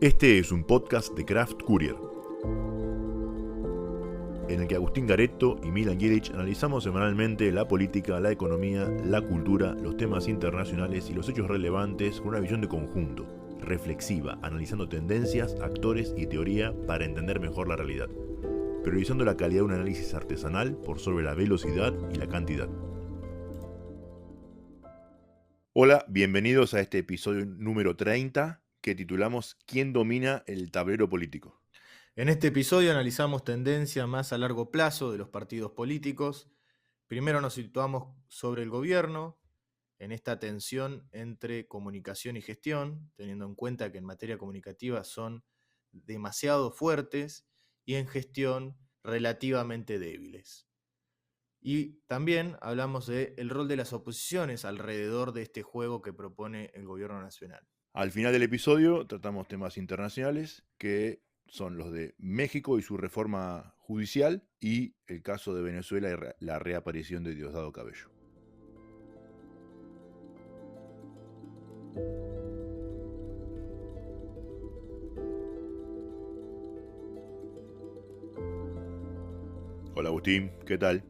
Este es un podcast de Craft Courier, en el que Agustín Garetto y Milan Jelic analizamos semanalmente la política, la economía, la cultura, los temas internacionales y los hechos relevantes con una visión de conjunto, reflexiva, analizando tendencias, actores y teoría para entender mejor la realidad, priorizando la calidad de un análisis artesanal por sobre la velocidad y la cantidad. Hola, bienvenidos a este episodio número 30 que titulamos ¿Quién domina el tablero político? En este episodio analizamos tendencias más a largo plazo de los partidos políticos. Primero nos situamos sobre el gobierno, en esta tensión entre comunicación y gestión, teniendo en cuenta que en materia comunicativa son demasiado fuertes y en gestión relativamente débiles. Y también hablamos del rol de las oposiciones alrededor de este juego que propone el gobierno nacional. Al final del episodio tratamos temas internacionales que son los de México y su reforma judicial y el caso de Venezuela y la reaparición de Diosdado Cabello. Hola Agustín, ¿qué tal?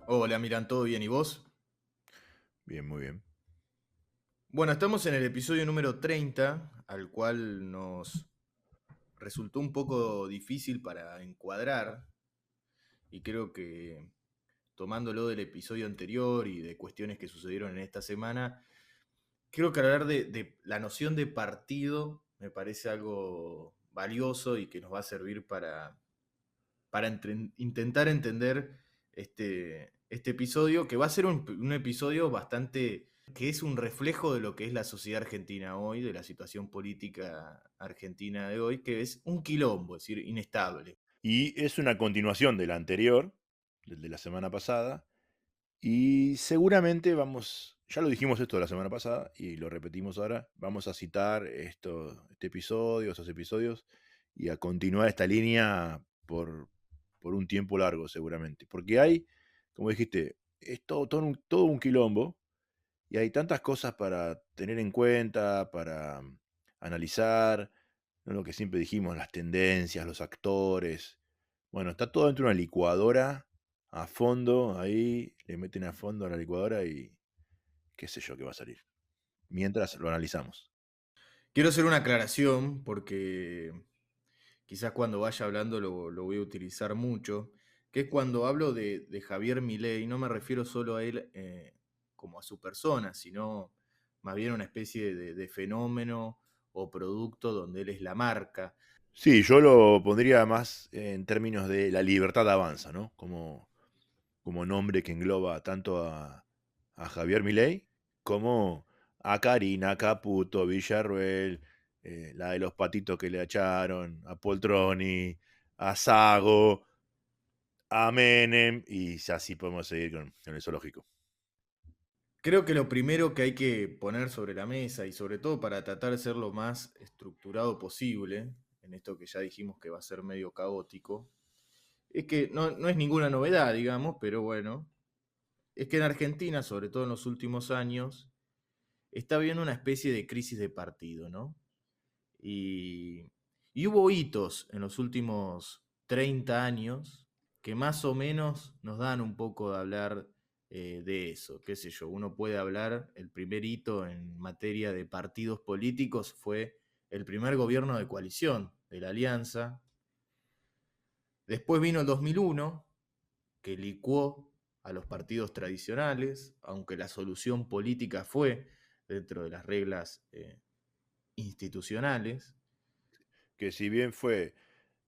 Hola, Miran, ¿todo bien? ¿Y vos? Bien, muy bien. Bueno, estamos en el episodio número 30, al cual nos resultó un poco difícil para encuadrar, y creo que tomándolo del episodio anterior y de cuestiones que sucedieron en esta semana, creo que hablar de la noción de partido me parece algo valioso y que nos va a servir para intentar entender este episodio, que va a ser un episodio bastante que es un reflejo de lo que es la sociedad argentina hoy, de la situación política argentina de hoy, que es un quilombo, es decir, inestable. Y es una continuación del anterior, del de la semana pasada, y seguramente ya lo dijimos esto la semana pasada y lo repetimos ahora, vamos a citar este episodio, estos episodios, y a continuar esta línea por un tiempo largo seguramente. Porque hay, como dijiste, es todo un quilombo y hay tantas cosas para tener en cuenta, para analizar, ¿no? Lo que siempre dijimos, las tendencias, los actores. Bueno, está todo dentro de una licuadora a fondo, ahí le meten a fondo a la licuadora y qué sé yo qué va a salir. Mientras lo analizamos. Quiero hacer una aclaración porque quizás cuando vaya hablando lo voy a utilizar mucho, que es cuando hablo de Javier Milei, no me refiero solo a él como a su persona, sino más bien a una especie de fenómeno o producto donde él es la marca. Sí, yo lo pondría más en términos de la libertad avanza, ¿no? Como nombre que engloba tanto a Javier Milei como a Karina, Caputo, Villarruel, la de los patitos que le echaron, a Poltroni, a Sago, a Menem, y así podemos seguir con el zoológico. Creo que lo primero que hay que poner sobre la mesa y sobre todo para tratar de ser lo más estructurado posible, en esto que ya dijimos que va a ser medio caótico, es que no es ninguna novedad, digamos, pero bueno, es que en Argentina, sobre todo en los últimos años, está habiendo una especie de crisis de partido, ¿no? Y, y hubo hitos en los últimos 30 años que más o menos nos dan un poco de hablar de eso. Qué sé yo, uno puede hablar, el primer hito en materia de partidos políticos fue el primer gobierno de coalición de la Alianza. Después vino el 2001, que licuó a los partidos tradicionales, aunque la solución política fue dentro de las reglas institucionales. Que si bien fue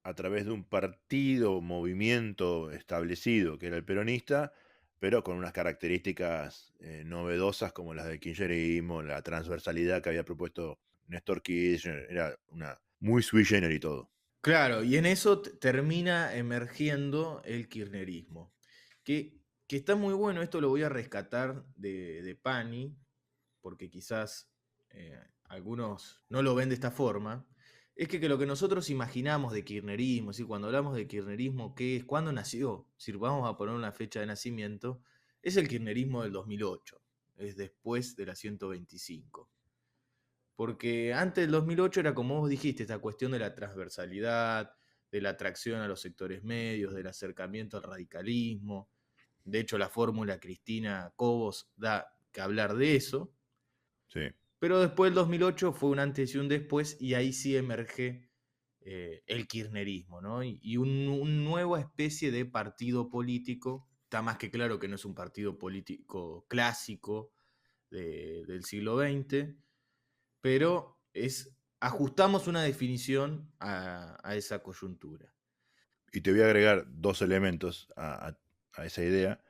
a través de un partido, movimiento establecido, que era el peronista, pero con unas características novedosas como las del kirchnerismo, la transversalidad que había propuesto Néstor Kirchner, era una muy sui generis todo. Claro, y en eso termina emergiendo el kirchnerismo, que está muy bueno, esto lo voy a rescatar de Pani, porque quizás algunos no lo ven de esta forma, es que lo que nosotros imaginamos de kirchnerismo, es decir, cuando hablamos de kirchnerismo, ¿qué es? ¿Cuándo nació? Si vamos a poner una fecha de nacimiento, es el kirchnerismo del 2008, es después de la 125. Porque antes del 2008 era como vos dijiste, esta cuestión de la transversalidad, de la atracción a los sectores medios, del acercamiento al radicalismo. De hecho, la fórmula Cristina Cobos da que hablar de eso. Sí. Pero después del 2008 fue un antes y un después, y ahí sí emerge el kirchnerismo, ¿no? Y un nueva especie de partido político. Está más que claro que no es un partido político clásico del siglo XX, pero ajustamos una definición a esa coyuntura. Y te voy a agregar dos elementos a esa idea,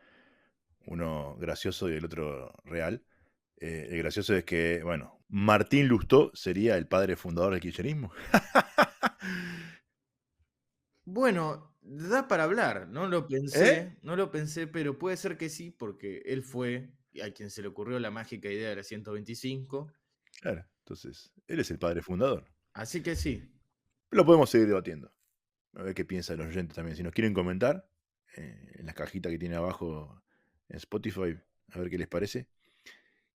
uno gracioso y el otro real. El gracioso es que, bueno, Martín Lustó sería el padre fundador del kirchnerismo. Bueno, da para hablar, ¿Eh? no lo pensé, pero puede ser que sí, porque él fue a quien se le ocurrió la mágica idea de la 125, Claro, entonces, él es el padre fundador. así que sí. Lo podemos seguir debatiendo. A ver qué piensan los oyentes también. Si nos quieren comentar, en la cajita que tiene abajo en Spotify, a ver qué les parece.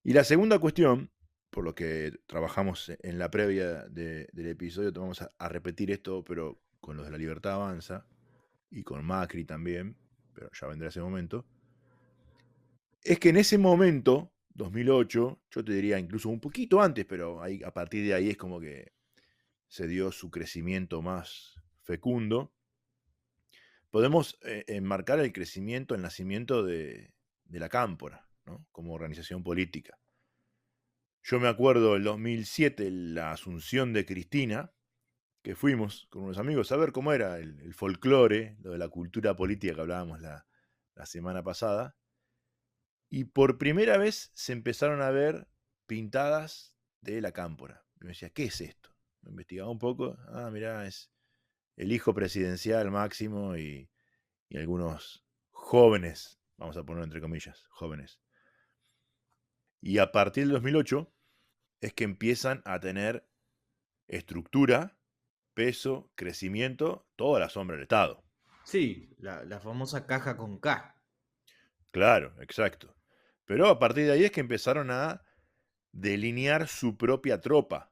Y la segunda cuestión, por lo que trabajamos en la previa del episodio, vamos a repetir esto, pero con los de la Libertad Avanza y con Macri también, pero ya vendrá ese momento, es que en ese momento, 2008, yo te diría incluso un poquito antes, pero ahí, a partir de ahí es como que se dio su crecimiento más fecundo, podemos enmarcar el crecimiento, el nacimiento de la Cámpora, ¿no? Como organización política. Yo me acuerdo el 2007, la asunción de Cristina, que fuimos con unos amigos a ver cómo era el folclore, lo de la cultura política que hablábamos la semana pasada. Y por primera vez se empezaron a ver pintadas de la Cámpora. Y me decía, ¿qué es esto? Me investigaba un poco. Ah, mirá, es el hijo presidencial Máximo y algunos jóvenes, vamos a ponerlo entre comillas, jóvenes. Y a partir del 2008 es que empiezan a tener estructura, peso, crecimiento, toda la sombra del Estado. Sí, la famosa caja con K. Claro, exacto. Pero a partir de ahí es que empezaron a delinear su propia tropa,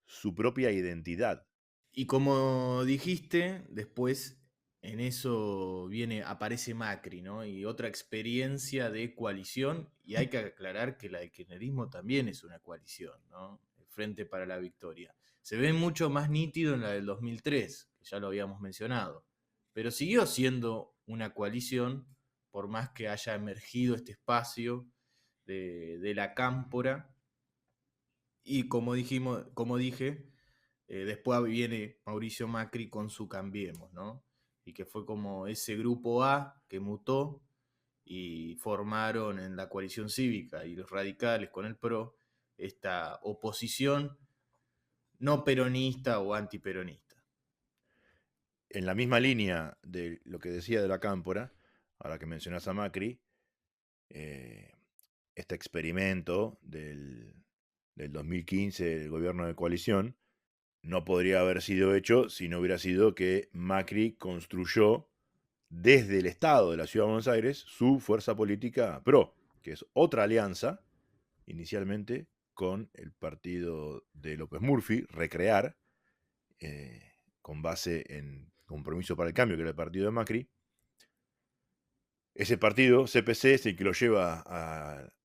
su propia identidad. Y como dijiste, después en eso aparece Macri, ¿no? Y otra experiencia de coalición, y hay que aclarar que la del kirchnerismo también es una coalición, ¿no? El Frente para la Victoria. Se ve mucho más nítido en la del 2003, que ya lo habíamos mencionado, pero siguió siendo una coalición, por más que haya emergido este espacio de la cámpora, y como dije, después viene Mauricio Macri con su Cambiemos, ¿no? Y que fue como ese grupo A que mutó y formaron en la coalición cívica y los radicales con el PRO esta oposición no peronista o antiperonista. En la misma línea de lo que decía de la Cámpora, ahora que mencionas a Macri, eh, este experimento del 2015 del gobierno de coalición no podría haber sido hecho si no hubiera sido que Macri construyó desde el Estado de la Ciudad de Buenos Aires su fuerza política PRO, que es otra alianza, inicialmente con el partido de López Murphy, Recrear, con base en Compromiso para el Cambio, que era el partido de Macri. Ese partido, CPC, es el que lo lleva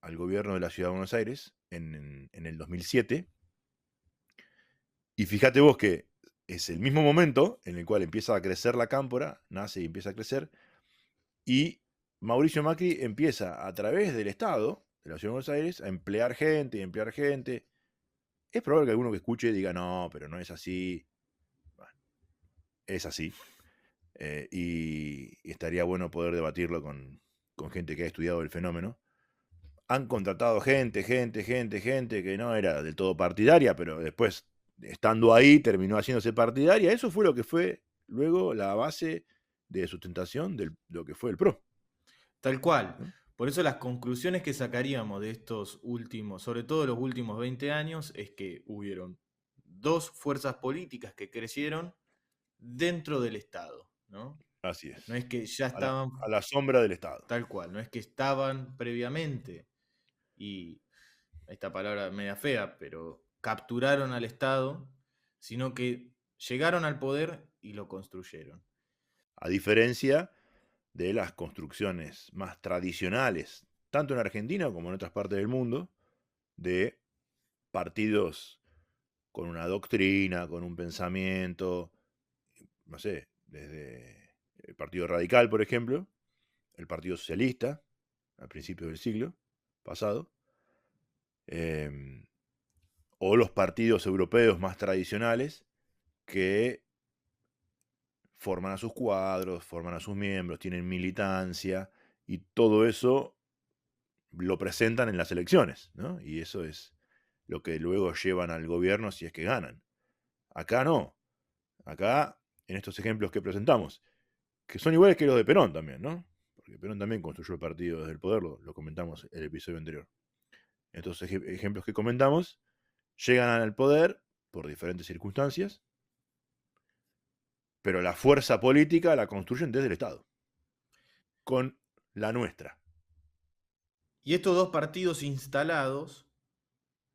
al gobierno de la Ciudad de Buenos Aires en el 2007. Y fíjate vos que es el mismo momento en el cual empieza a crecer la Cámpora, nace y empieza a crecer, y Mauricio Macri empieza a través del Estado de la Ciudad de Buenos Aires a emplear gente y emplear gente. Es probable que alguno que escuche diga, no, pero no es así. Bueno, es así. Y estaría bueno poder debatirlo con gente que ha estudiado el fenómeno. Han contratado gente que no era del todo partidaria, pero después, estando ahí, terminó haciéndose partidaria. Eso fue lo que fue luego la base de sustentación de lo que fue el PRO. Tal cual. ¿No? Por eso las conclusiones que sacaríamos de estos últimos, sobre todo los últimos 20 años, es que hubieron dos fuerzas políticas que crecieron dentro del Estado, ¿no? Así No es. es que ya A la, estaban a la sombra del Estado. tal cual, no es que estaban previamente, y esta palabra media fea, pero capturaron al Estado, sino que llegaron al poder y lo construyeron. A diferencia de las construcciones más tradicionales, tanto en Argentina como en otras partes del mundo, de partidos con una doctrina, con un pensamiento, no sé, desde el Partido Radical, por ejemplo, el Partido Socialista, a principios del siglo pasado, eh, o los partidos europeos más tradicionales que forman a sus cuadros, forman a sus miembros, tienen militancia y todo eso lo presentan en las elecciones, ¿no? Y eso es lo que luego llevan al gobierno si es que ganan. Acá no. Acá, en estos ejemplos que presentamos, que son iguales que los de Perón también, ¿no? Porque Perón también construyó el partido desde el poder, lo comentamos en el episodio anterior. Estos ejemplos que comentamos llegan al poder por diferentes circunstancias, pero la fuerza política la construyen desde el Estado, con la nuestra. Y estos dos partidos instalados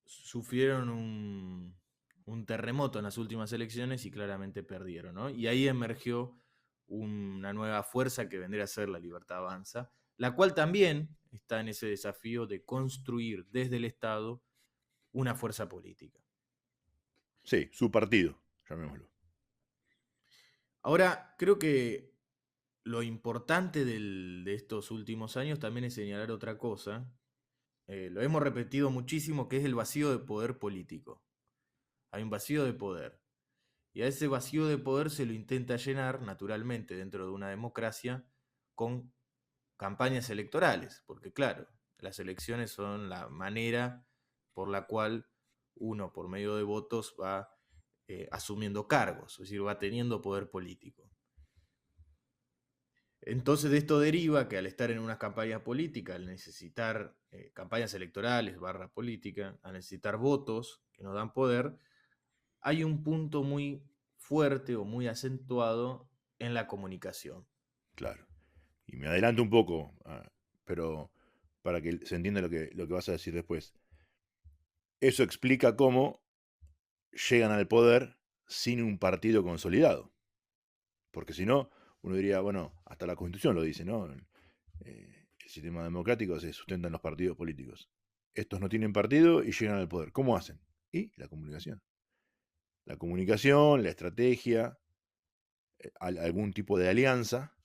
sufrieron un terremoto en las últimas elecciones y claramente perdieron, ¿no? Y ahí emergió una nueva fuerza que vendría a ser la Libertad Avanza, la cual también está en ese desafío de construir desde el Estado una fuerza política. Sí, su partido, llamémoslo. Ahora, creo que lo importante de estos últimos años también es señalar otra cosa. Lo hemos repetido muchísimo, que es el vacío de poder político. Hay un vacío de poder. Y a ese vacío de poder se lo intenta llenar, naturalmente, dentro de una democracia, con campañas electorales. Porque claro, las elecciones son la manera por la cual uno, por medio de votos, va asumiendo cargos, es decir, va teniendo poder político. Entonces de esto deriva que al estar en una campaña política, al necesitar campañas electorales, barra política, al necesitar votos que nos dan poder, hay un punto muy fuerte o muy acentuado en la comunicación. Claro. Y me adelanto un poco, pero para que se entienda lo que vas a decir después. Eso explica cómo llegan al poder sin un partido consolidado. Porque si no, uno diría, bueno, hasta la Constitución lo dice, ¿no? El sistema democrático se sustenta en los partidos políticos. Estos no tienen partido y llegan al poder. ¿Cómo hacen? Y la comunicación. La comunicación, la estrategia, algún tipo de alianza,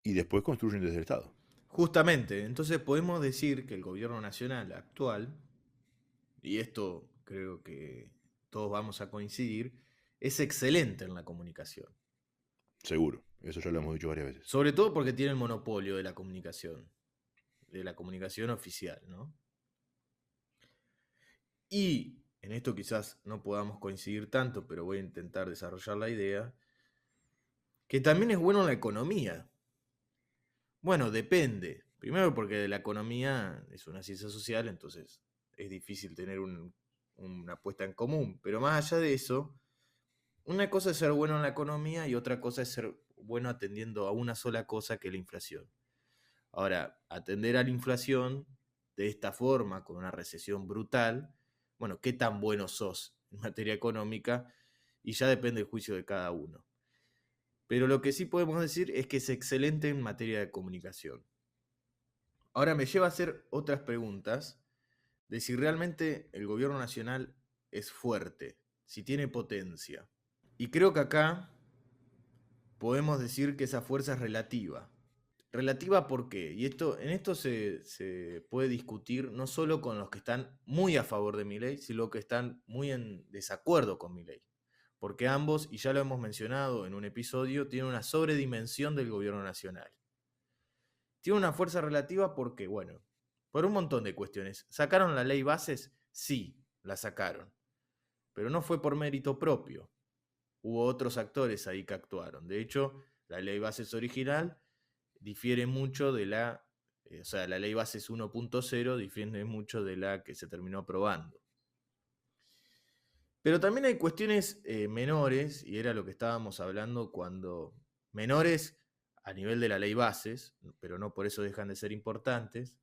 y después construyen desde el Estado. Justamente, entonces podemos decir que el gobierno nacional actual, y esto creo que todos vamos a coincidir, es excelente en la comunicación. Seguro. Eso ya lo hemos dicho varias veces. Sobre todo porque tiene el monopolio de la comunicación oficial, ¿no? Y en esto quizás no podamos coincidir tanto, pero voy a intentar desarrollar la idea, que también es bueno en la economía. Bueno, depende. Primero porque de la economía es una ciencia social, entonces es difícil tener una puesta en común. Pero más allá de eso, una cosa es ser bueno en la economía y otra cosa es ser bueno atendiendo a una sola cosa, que es la inflación. Ahora, atender a la inflación de esta forma, con una recesión brutal, bueno, ¿qué tan bueno sos en materia económica? Y ya depende del juicio de cada uno. Pero lo que sí podemos decir es que es excelente en materia de comunicación. Ahora me lleva a hacer otras preguntas de si realmente el gobierno nacional es fuerte, si tiene potencia. Y creo que acá podemos decir que esa fuerza es relativa. Relativa ¿por qué? Y en esto se puede discutir no solo con los que están muy a favor de mi ley, sino que están muy en desacuerdo con mi ley. Porque ambos, y ya lo hemos mencionado en un episodio, tienen una sobredimensión del gobierno nacional. Tiene una fuerza relativa porque, bueno, por un montón de cuestiones. ¿Sacaron la ley bases? Sí, la sacaron. Pero no fue por mérito propio. Hubo otros actores ahí que actuaron. De hecho, la ley bases original difiere mucho de o sea, la ley bases 1.0 difiere mucho de la que se terminó aprobando. Pero también hay cuestiones menores, y era lo que estábamos hablando cuando menores a nivel de la ley bases, pero no por eso dejan de ser importantes,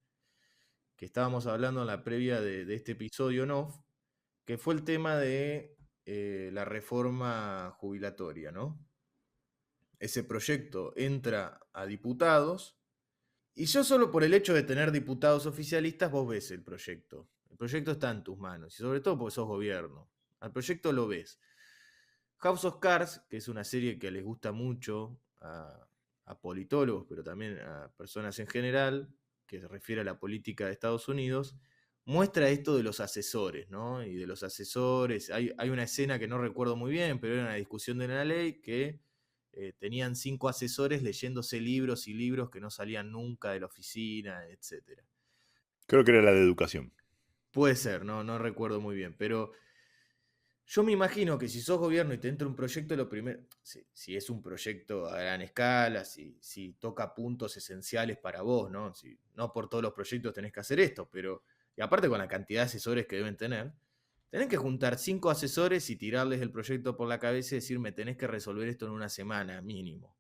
que estábamos hablando en la previa de este episodio, ¿no? que fue el tema de la reforma jubilatoria, ¿no? Ese proyecto entra a diputados y yo solo por el hecho de tener diputados oficialistas, vos ves el proyecto. El proyecto está en tus manos y sobre todo porque sos gobierno. Al proyecto lo ves. House of Cards, que es una serie que les gusta mucho a politólogos, pero también a personas en general, que se refiere a la política de Estados Unidos, muestra esto de los asesores, ¿no? Y de los asesores. Hay una escena que no recuerdo muy bien, pero era una discusión de la ley que tenían 5 asesores leyéndose libros y libros que no salían nunca de la oficina, etc. Creo que era la de educación. Puede ser, no recuerdo muy bien, pero yo me imagino que si sos gobierno y te entra un proyecto, lo primero, si es un proyecto a gran escala, si toca puntos esenciales para vos, ¿no? Si, no por todos los proyectos tenés que hacer esto, pero, y aparte con la cantidad de asesores que deben tener, tenés que juntar 5 asesores y tirarles el proyecto por la cabeza y decir, me tenés que resolver esto en una semana mínimo.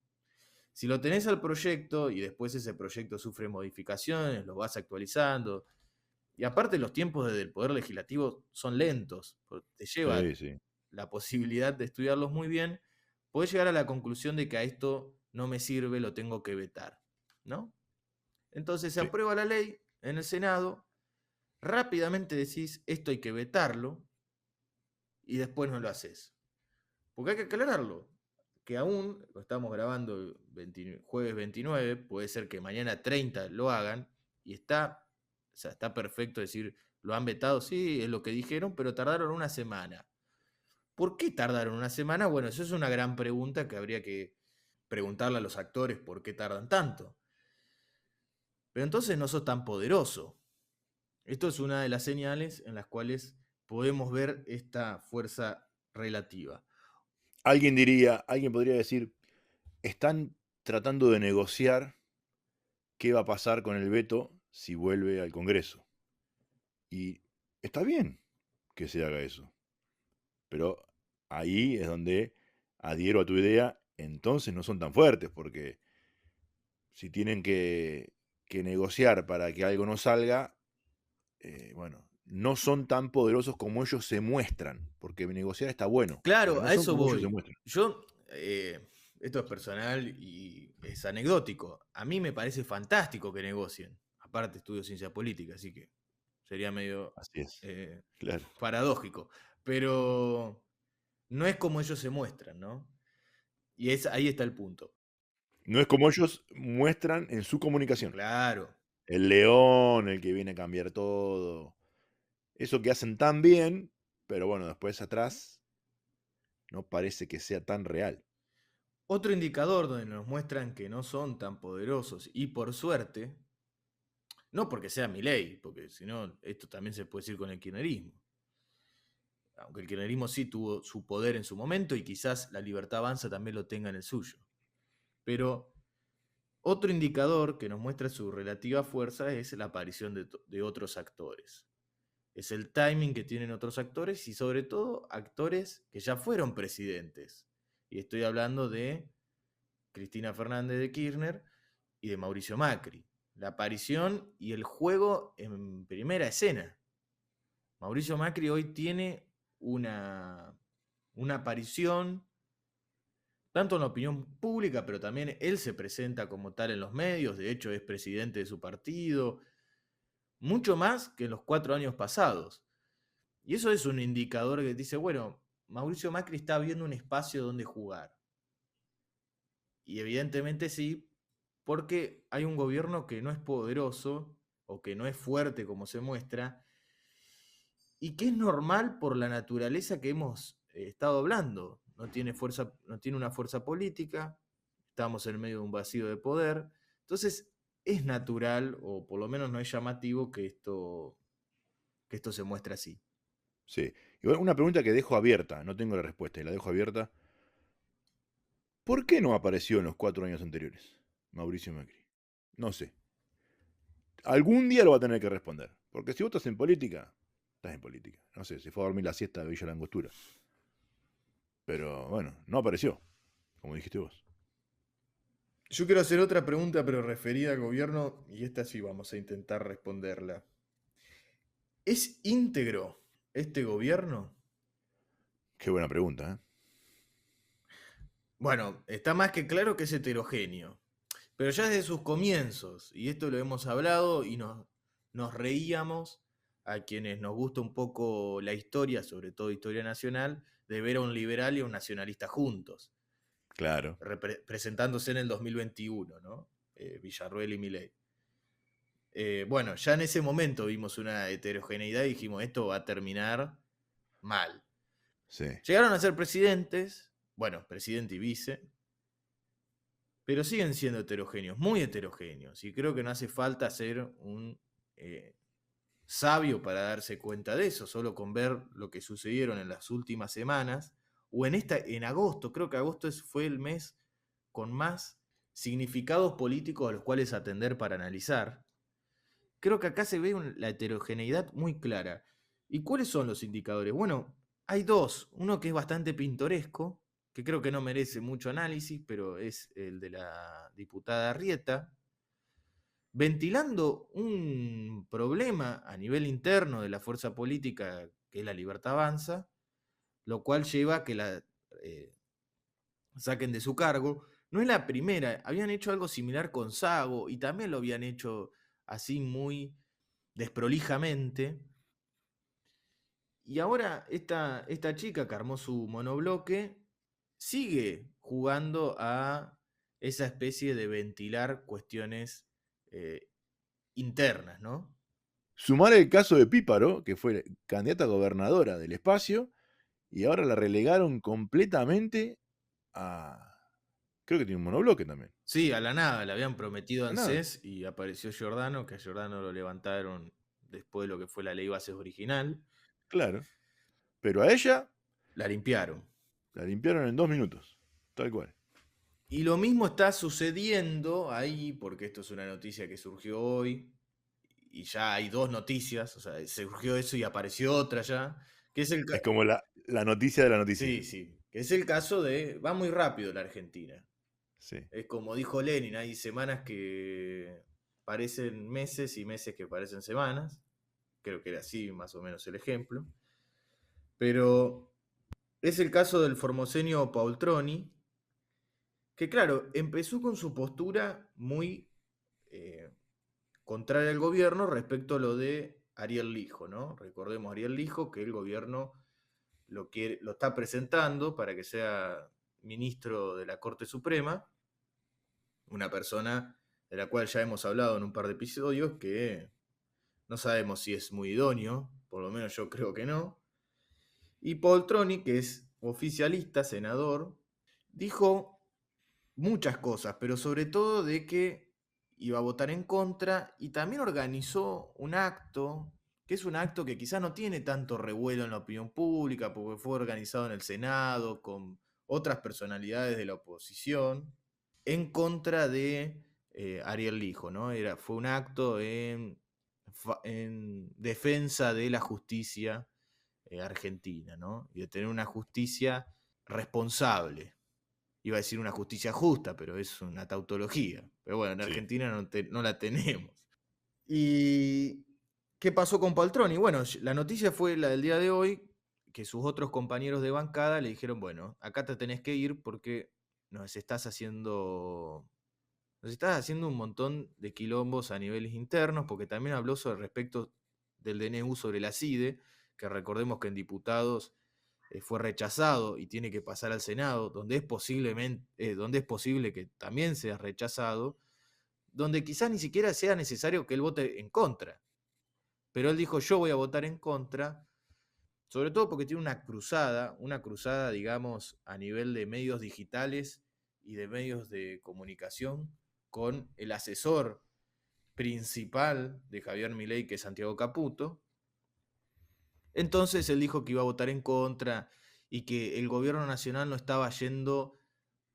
Si lo tenés al proyecto y después ese proyecto sufre modificaciones, lo vas actualizando, y aparte los tiempos del Poder Legislativo son lentos, te lleva Sí, sí. la posibilidad de estudiarlos muy bien, podés llegar a la conclusión de que a esto no me sirve, lo tengo que vetar, ¿no? Entonces se Sí. aprueba la ley en el Senado, rápidamente decís, esto hay que vetarlo, y después no lo haces. Porque hay que aclararlo, que aún, lo estamos grabando el jueves 29, puede ser que mañana 30 lo hagan, y o sea, está perfecto decir, lo han vetado, sí, es lo que dijeron, pero tardaron una semana. ¿Por qué tardaron una semana? Bueno, eso es una gran pregunta que habría que preguntarle a los actores por qué tardan tanto. Pero entonces no sos tan poderoso. Esto es una de las señales en las cuales podemos ver esta fuerza relativa. Alguien podría decir, están tratando de negociar qué va a pasar con el veto si vuelve al Congreso. Y está bien que se haga eso. Pero ahí es donde adhiero a tu idea, entonces no son tan fuertes, porque si tienen que negociar para que algo no salga, bueno, no son tan poderosos como ellos se muestran, porque negociar está bueno, pero Claro, no a son eso como ellos se voy. muestran. Yo, esto es personal y es anecdótico. A mí me parece fantástico que negocien. Aparte estudio ciencia política, así que sería medio Así es, eh, claro. paradójico. Pero no es como ellos se muestran, ¿no? Y ahí está el punto. No es como ellos muestran en su comunicación. Claro. El león, el que viene a cambiar todo. Eso que hacen tan bien, pero bueno, después atrás no parece que sea tan real. Otro indicador donde nos muestran que no son tan poderosos y por suerte, no porque sea mi ley, porque si no, esto también se puede decir con el kirchnerismo. Aunque el kirchnerismo sí tuvo su poder en su momento y quizás la Libertad Avanza también lo tenga en el suyo. Pero otro indicador que nos muestra su relativa fuerza es la aparición de otros actores. Es el timing que tienen otros actores y sobre todo actores que ya fueron presidentes. Y estoy hablando de Cristina Fernández de Kirchner y de Mauricio Macri. La aparición y el juego en primera escena. Mauricio Macri hoy tiene una aparición, tanto en la opinión pública, pero también él se presenta como tal en los medios, de hecho es presidente de su partido, mucho más que en los 4 años pasados. Y eso es un indicador que dice, bueno, Mauricio Macri está viendo un espacio donde jugar. Y evidentemente sí, porque hay un gobierno que no es poderoso o que no es fuerte como se muestra y que es normal por la naturaleza que hemos estado hablando. No tiene fuerza, no tiene una fuerza política, estamos en medio de un vacío de poder. Entonces, es natural, o por lo menos no es llamativo, que esto se muestre así. Sí. Igual una pregunta que dejo abierta, no tengo la respuesta y la dejo abierta. ¿Por qué no apareció en los 4 años anteriores Mauricio Macri? No sé. Algún día lo va a tener que responder. Porque si vos estás en política, estás en política. No sé, se fue a dormir la siesta de Villa La Angostura. Pero bueno, no apareció, como dijiste vos. Yo quiero hacer otra pregunta, pero referida al gobierno, y esta sí vamos a intentar responderla. ¿Es íntegro este gobierno, Qué buena pregunta, ¿eh? bueno, está más que claro que es heterogéneo, pero ya desde sus comienzos, y esto lo hemos hablado y nos reíamos a quienes nos gusta un poco la historia, sobre todo historia nacional, de ver a un liberal y a un nacionalista juntos, Claro, presentándose en el 2021, ¿no? Villarruel y Milei. Bueno, ya en ese momento vimos una heterogeneidad y dijimos, esto va a terminar mal. sí. Llegaron a ser presidentes, bueno, presidente y vice, pero siguen siendo heterogéneos, muy heterogéneos. Y creo que no hace falta ser un sabio para darse cuenta de eso, solo con ver lo que sucedieron en las últimas semanas, o en agosto, creo que agosto fue el mes con más significados políticos a los cuales atender para analizar. Creo que acá se ve la heterogeneidad muy clara. ¿Y cuáles son los indicadores? Bueno, hay dos. Uno que es bastante pintoresco, que creo que no merece mucho análisis, pero es el de la diputada Rieta, ventilando un problema a nivel interno de la fuerza política que es la Libertad Avanza, lo cual lleva a que la saquen de su cargo. No es la primera, habían hecho algo similar con Sago y también lo habían hecho así muy desprolijamente. Y ahora esta chica que armó su monobloque sigue jugando a esa especie de ventilar cuestiones eh, internas, ¿no? Sumar el caso de Píparo, que fue candidata a gobernadora del espacio, y ahora la relegaron completamente a... Creo que tiene un monobloque también. Sí, a la nada, le habían prometido A nada, ANSES y apareció Giordano, que a Giordano lo levantaron después de lo que fue la ley bases original, claro. Pero a ella la limpiaron. la limpiaron en 2 minutos, tal cual. Y lo mismo está sucediendo ahí, porque esto es una noticia que surgió hoy, y ya hay dos noticias, o sea, surgió eso y apareció otra ya, que es Es como la noticia de la noticia. sí, sí, que es el caso de, va muy rápido la Argentina. Sí. Es como dijo Lenin, hay semanas que parecen meses y meses que parecen semanas. Creo que era así más o menos el ejemplo. Pero es el caso del formoseño Paultroni, que claro, empezó con su postura muy eh, contraria al gobierno respecto a lo de Ariel Lijo, ¿no? Recordemos a Ariel Lijo que el gobierno lo está presentando para que sea ministro de la Corte Suprema, una persona de la cual ya hemos hablado en un par de episodios que no sabemos si es muy idóneo, por lo menos yo creo que no. Y Paul Troni, que es oficialista, senador, dijo muchas cosas, pero sobre todo de que iba a votar en contra y también organizó un acto, que es un acto que quizás no tiene tanto revuelo en la opinión pública, porque fue organizado en el Senado con otras personalidades de la oposición, en contra de Ariel Lijo, ¿no? Fue un acto en defensa de la justicia argentina, ¿no? Y de tener una justicia responsable. Iba a decir una justicia justa, pero es una tautología. Pero bueno, en Sí. Argentina no la tenemos. ¿Y qué pasó con Paltroni? Bueno, la noticia fue la del día de hoy, que sus otros compañeros de bancada le dijeron, bueno, acá te tenés que ir porque nos estás haciendo un montón de quilombos a niveles internos, porque también habló sobre respecto del DNU sobre la CIDE, que recordemos que en diputados fue rechazado y tiene que pasar al Senado, donde es posible que también sea rechazado, donde quizás ni siquiera sea necesario que él vote en contra. Pero él dijo, yo voy a votar en contra, sobre todo porque tiene una cruzada, digamos, a nivel de medios digitales y de medios de comunicación con el asesor principal de Javier Milei, que es Santiago Caputo. Entonces él dijo que iba a votar en contra y que el gobierno nacional no estaba yendo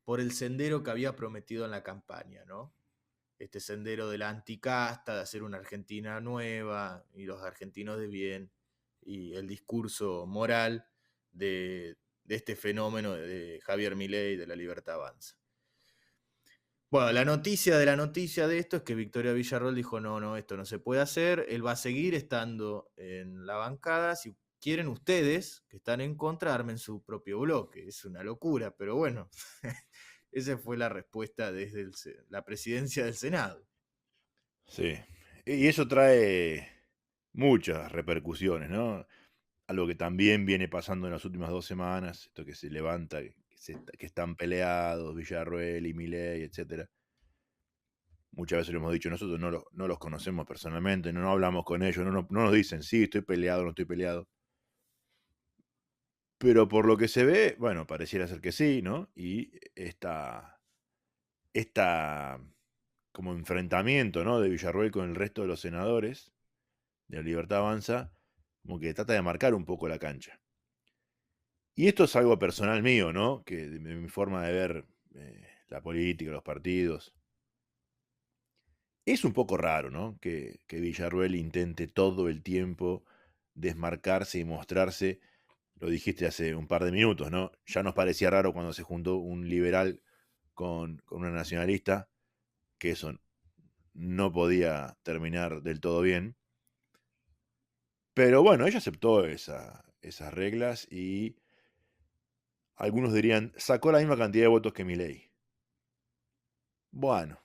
por el sendero que había prometido en la campaña, ¿no? Este sendero de la anticasta, de hacer una Argentina nueva y los argentinos de bien, y el discurso moral de este fenómeno de Javier Milei de la Libertad Avanza. Bueno, la noticia de esto es que Victoria Villarroel dijo, no, esto no se puede hacer, él va a seguir estando en la bancada, si quieren ustedes, que están en contra, armen su propio bloque. Es una locura, pero bueno, esa fue la respuesta desde la presidencia del Senado. Sí. Y eso trae muchas repercusiones, ¿no? Algo que también viene pasando en las últimas 2 semanas, esto que se levanta, que están peleados, Villarruel y Milei, etcétera. Muchas veces lo hemos dicho, nosotros no los conocemos personalmente, no hablamos con ellos, no nos dicen, sí, estoy peleado, no estoy peleado. Pero por lo que se ve, bueno, pareciera ser que sí, ¿no? Y esta como enfrentamiento, ¿no? De Villarruel con el resto de los senadores de la Libertad Avanza, como que trata de marcar un poco la cancha. Y esto es algo personal mío, ¿no? Que de mi forma de ver la política, los partidos. Es un poco raro, ¿no? Que Villarruel intente todo el tiempo desmarcarse y mostrarse. Lo dijiste hace un par de minutos, ¿no? Ya nos parecía raro cuando se juntó un liberal con una nacionalista, que eso no podía terminar del todo bien. Pero bueno, ella aceptó esas reglas y algunos dirían, sacó la misma cantidad de votos que Milei. Bueno,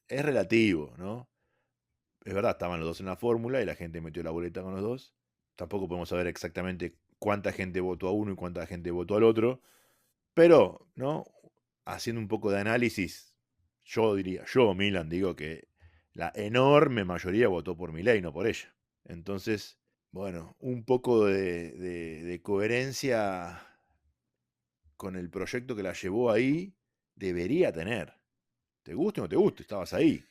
es relativo, ¿no? Es verdad, estaban los dos en la fórmula y la gente metió la boleta con los dos. Tampoco podemos saber exactamente cuánta gente votó a uno y cuánta gente votó al otro. Pero, ¿no? Haciendo un poco de análisis, yo diría, yo, Milan, digo que la enorme mayoría votó por Milei, no por ella. Entonces, bueno, un poco de coherencia con el proyecto que la llevó ahí debería tener. ¿Te guste o no te guste? Estabas ahí.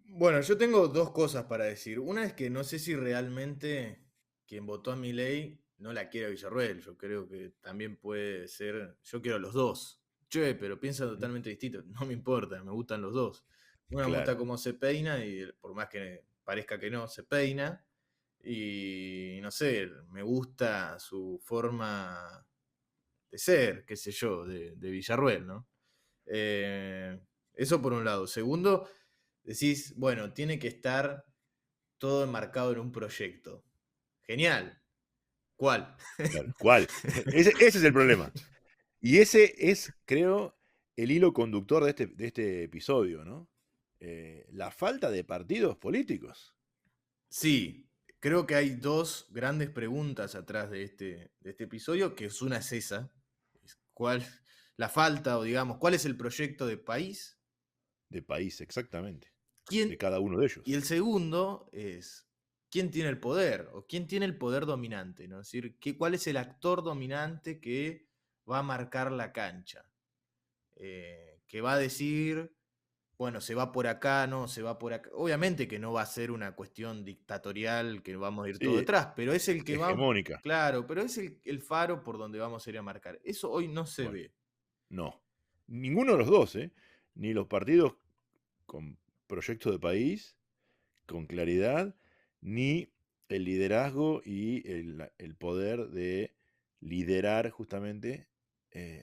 Bueno, yo tengo dos cosas para decir. Una es que no sé si realmente quien votó a Milei no la quiere a Villarruel. Yo creo que también puede ser. Yo quiero a los dos. Che, pero piensan Ujú. totalmente distinto. No me importa, me gustan los dos. Una me gusta Claro, cómo se peina y por más que parezca que no, se peina. Y no sé, me gusta su forma de ser, qué sé yo, de Villarruel, ¿no? Eh, Eso por un lado. Segundo, decís, bueno, tiene que estar todo enmarcado en un proyecto. Genial. ¿Cuál? claro. ¿Cuál? Ese es el problema. Y ese es, creo, el hilo conductor de este episodio, ¿no? La falta de partidos políticos. Sí, creo que hay dos grandes preguntas atrás de este episodio, que es una es esa. ¿Cuál la falta o digamos, cuál es el proyecto de país? De país, exactamente. De ¿Quién? cada uno de Y ellos. el segundo es, ¿quién tiene el poder? ¿O quién tiene el poder dominante? ¿No? Es decir, ¿cuál es el actor dominante que va a marcar la cancha? Que va a decir, bueno, se va por acá, no, se va por acá. Obviamente que no va a ser una cuestión dictatorial que vamos a ir todo Sí, detrás, pero es el que va, hegemónica. claro, pero es el faro por donde vamos a ir a marcar. Eso hoy no se Bueno, ve. no. Ninguno de los dos, ¿eh? Ni los partidos con proyecto de país, con claridad, ni el liderazgo y el poder de liderar justamente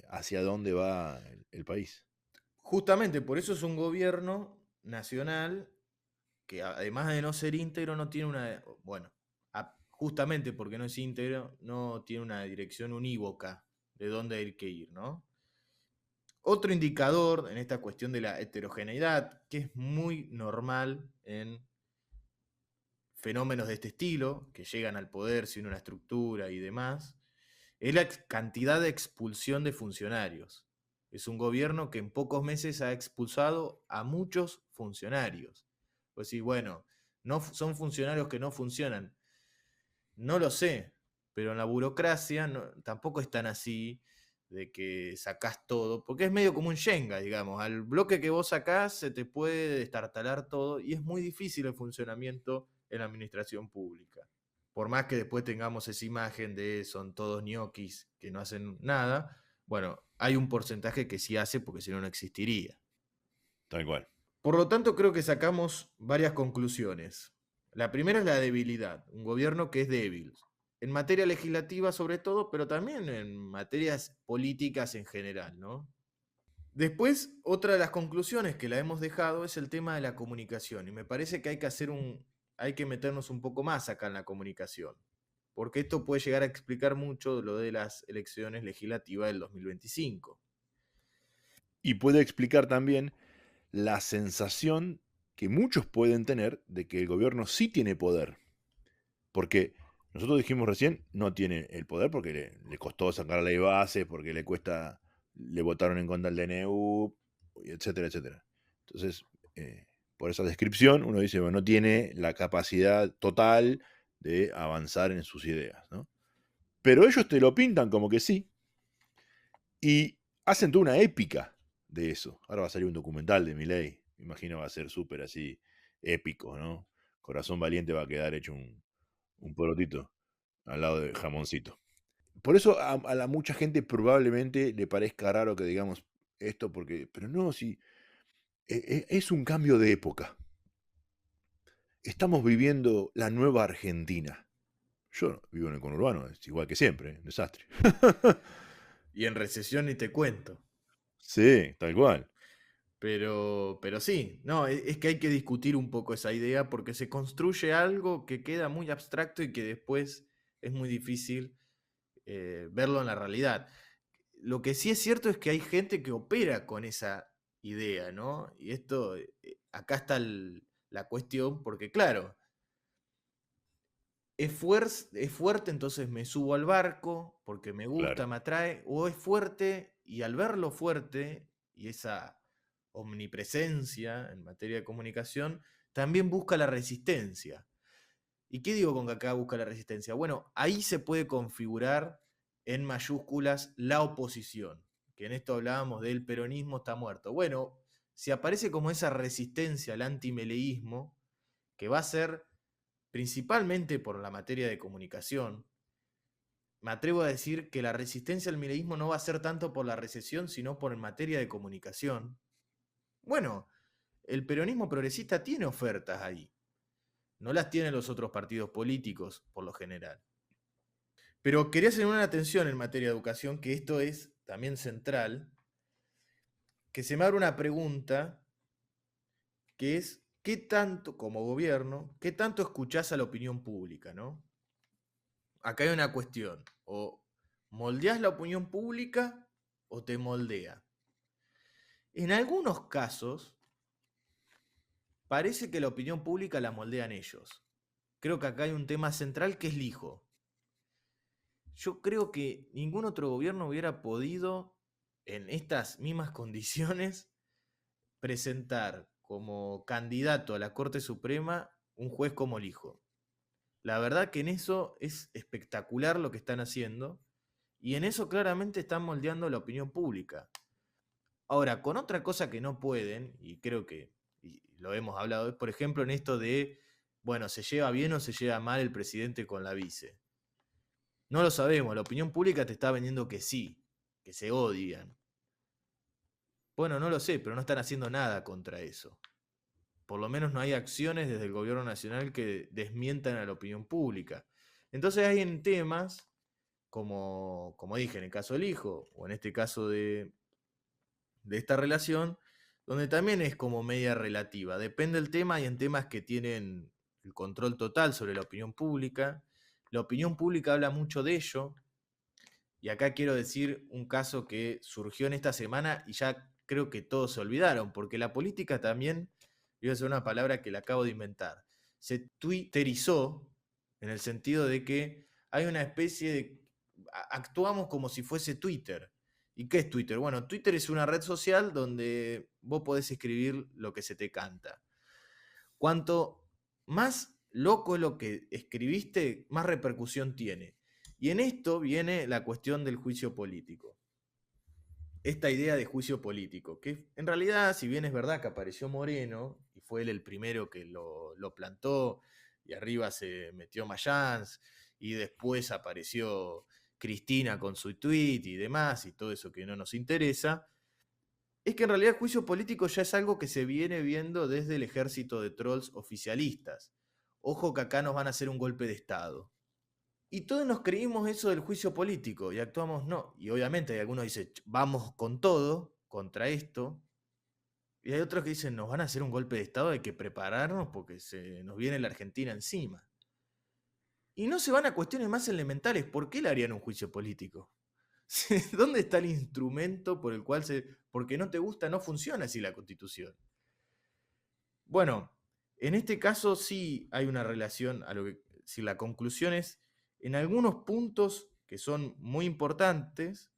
hacia dónde va el país. Justamente por eso es un gobierno nacional que además de no ser íntegro no tiene una, bueno, justamente porque no es íntegro, no tiene una dirección unívoca de dónde hay que ir, ¿no? Otro indicador en esta cuestión de la heterogeneidad, que es muy normal en fenómenos de este estilo, que llegan al poder sin una estructura y demás, es la cantidad de expulsión de funcionarios. Es un gobierno que en pocos meses ha expulsado a muchos funcionarios. Pues sí, bueno, no son funcionarios que no funcionan. No lo sé, pero en la burocracia tampoco es tan así de que sacás todo, porque es medio como un Shenga, digamos. Al bloque que vos sacás se te puede destartalar todo y es muy difícil el funcionamiento en la administración pública. Por más que después tengamos esa imagen de son todos ñoquis que no hacen nada, bueno, hay un porcentaje que sí hace porque si no, no existiría. Tal cual. Por lo tanto, creo que sacamos varias conclusiones. La primera es la debilidad, un gobierno que es débil, en materia legislativa sobre todo, pero también en materias políticas en general, ¿no? Después, otra de las conclusiones que la hemos dejado es el tema de la comunicación, y me parece que hay que meternos un poco más acá en la comunicación. porque esto puede llegar a explicar mucho lo de las elecciones legislativas del 2025. Y puede explicar también la sensación que muchos pueden tener de que el gobierno sí tiene poder. Porque nosotros dijimos recién, no tiene el poder porque le costó sacar la ley base, porque le cuesta, le votaron en contra del DNU, etcétera, etcétera. Entonces, por esa descripción, uno dice, bueno, no tiene la capacidad total de avanzar en sus ideas, ¿no? Pero ellos te lo pintan como que sí, y hacen toda una épica de eso. Ahora va a salir un documental de Milei, me imagino va a ser súper así épico, ¿no? Corazón Valiente va a quedar hecho un porotito al lado de jamoncito. Por eso a la mucha gente probablemente le parezca raro que digamos esto, porque, pero no, si es un cambio de época. Estamos viviendo la nueva Argentina. Yo vivo en el conurbano, es igual que siempre, un desastre. Y en recesión ni te cuento. Sí, tal cual. Pero sí, no, es que hay que discutir un poco esa idea porque se construye algo que queda muy abstracto y que después es muy difícil verlo en la realidad. Lo que sí es cierto es que hay gente que opera con esa idea, ¿no? Y esto, acá está la cuestión, porque claro, es fuerte, entonces me subo al barco porque me gusta, Claro, me atrae, o es fuerte y al verlo fuerte y esa omnipresencia en materia de comunicación, también busca la resistencia. ¿Y qué digo con que acá busca la resistencia? Bueno, ahí se puede configurar en mayúsculas la oposición, que en esto hablábamos del peronismo está muerto. Bueno, si aparece como esa resistencia al antimeleísmo, que va a ser principalmente por la materia de comunicación, me atrevo a decir que la resistencia al mileísmo no va a ser tanto por la recesión, sino por en materia de comunicación. Bueno, el peronismo progresista tiene ofertas ahí. No las tienen los otros partidos políticos, por lo general. Pero quería hacer una atención en materia de educación, que esto es también central, que se me abre una pregunta, que es, ¿qué tanto, como gobierno, qué tanto escuchás a la opinión pública, ¿no? Acá hay una cuestión, o moldeás la opinión pública o te moldea. En algunos casos, parece que la opinión pública la moldean ellos. Creo que acá hay un tema central que es el hijo. Yo creo que ningún otro gobierno hubiera podido, en estas mismas condiciones, presentar como candidato a la Corte Suprema un juez como el hijo. La verdad que en eso es espectacular lo que están haciendo y en eso claramente están moldeando la opinión pública. Ahora, con otra cosa que no pueden, y creo que y lo hemos hablado, es por ejemplo en esto de, bueno, ¿se lleva bien o se lleva mal el presidente con la vice? No lo sabemos, la opinión pública te está vendiendo que sí, que se odian. Bueno, no lo sé, pero no están haciendo nada contra eso. Por lo menos no hay acciones desde el gobierno nacional que desmientan a la opinión pública. Entonces hay en temas, como dije, en el caso del hijo, o en este caso de esta relación, donde también es como media relativa. Depende del tema y en temas que tienen el control total sobre la opinión pública. La opinión pública habla mucho de ello. Y acá quiero decir un caso que surgió en esta semana y ya creo que todos se olvidaron, porque la política también, voy a usar una palabra que la acabo de inventar, se twitterizó en el sentido de que hay una especie de... Actuamos como si fuese Twitter. ¿Y qué es Twitter? Bueno, Twitter es una red social donde vos podés escribir lo que se te canta. Cuanto más loco es lo que escribiste, más repercusión tiene. Y en esto viene la cuestión del juicio político. Esta idea de juicio político, que en realidad, si bien es verdad que apareció Moreno, y fue él el primero que lo plantó, y arriba se metió Mayans, y después apareció Cristina con su tweet y demás, y todo eso que no nos interesa, es que en realidad el juicio político ya es algo que se viene viendo desde el ejército de trolls oficialistas. Ojo que acá nos van a hacer un golpe de Estado. Y todos nos creímos eso del juicio político y actuamos no. Y obviamente hay algunos que dicen, vamos con todo contra esto. Y hay otros que dicen, nos van a hacer un golpe de Estado, hay que prepararnos porque se nos viene la Argentina encima. Y no se van a cuestiones más elementales. ¿Por qué le harían un juicio político? ¿Dónde está el instrumento por el cual porque no te gusta, no funciona así la Constitución? Bueno, en este caso sí hay una relación a lo que, si la conclusión es, en algunos puntos que son muy importantes,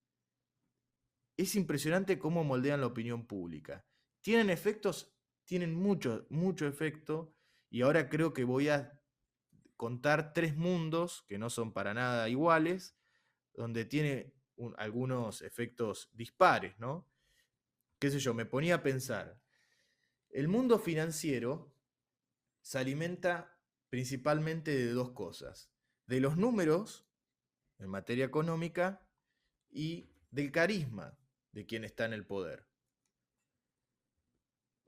es impresionante cómo moldean la opinión pública. ¿Tienen efectos? Tienen mucho, mucho efecto, y ahora creo que voy a contar 3 mundos que no son para nada iguales, donde tiene algunos efectos dispares, ¿no? Qué sé yo, me ponía a pensar, el mundo financiero se alimenta principalmente de 2 cosas, de los números en materia económica y del carisma de quien está en el poder.